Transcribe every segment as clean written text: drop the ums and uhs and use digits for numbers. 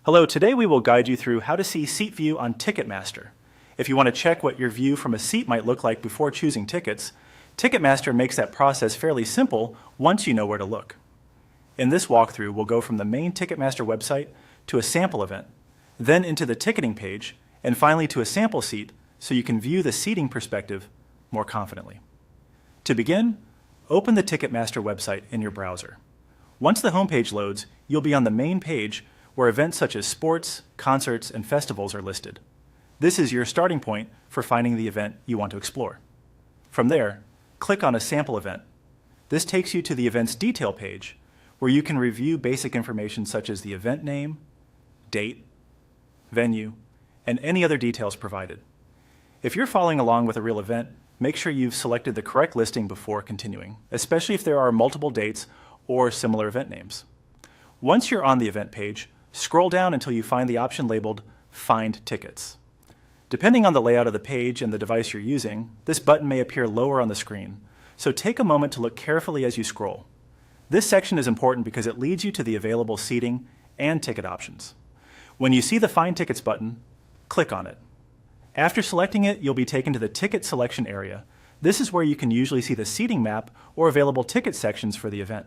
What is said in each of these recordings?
Hello, today we will guide you through how to see seat view on Ticketmaster. If you want to check what your view from a seat might look like before choosing tickets, Ticketmaster makes that process fairly simple once you know where to look. In this walkthrough, we'll go from the main Ticketmaster website to a sample event, then into the ticketing page, and finally to a sample seat so you can view the seating perspective more confidently. To begin, open the Ticketmaster website in your browser. Once the homepage loads, you'll be on the main page where events such as sports, concerts, and festivals are listed. This is your starting point for finding the event you want to explore. From there, click on a sample event. This takes you to the event's detail page, where you can review basic information such as the event name, date, venue, and any other details provided. If you're following along with a real event, make sure you've selected the correct listing before continuing, especially if there are multiple dates or similar event names. Once you're on the event page, scroll down until you find the option labeled Find Tickets. Depending on the layout of the page and the device you're using, this button may appear lower on the screen, so take a moment to look carefully as you scroll. This section is important because it leads you to the available seating and ticket options. When you see the Find Tickets button, click on it. After selecting it, you'll be taken to the ticket selection area. This is where you can usually see the seating map or available ticket sections for the event.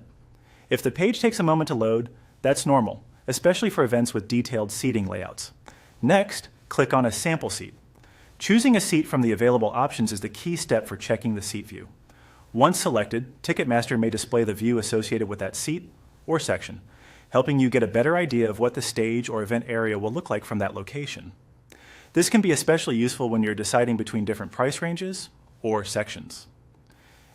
If the page takes a moment to load, that's normal, especially for events with detailed seating layouts. Next, click on a sample seat. Choosing a seat from the available options is the key step for checking the seat view. Once selected, Ticketmaster may display the view associated with that seat or section, helping you get a better idea of what the stage or event area will look like from that location. This can be especially useful when you're deciding between different price ranges or sections.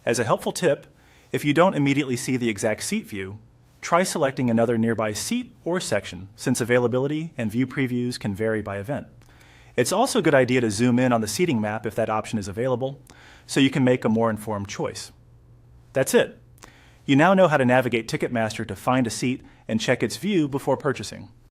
As a helpful tip, if you don't immediately see the exact seat view, try selecting another nearby seat or section, since availability and view previews can vary by event. It's also a good idea to zoom in on the seating map if that option is available, so you can make a more informed choice. That's it. You now know how to navigate Ticketmaster to find a seat and check its view before purchasing.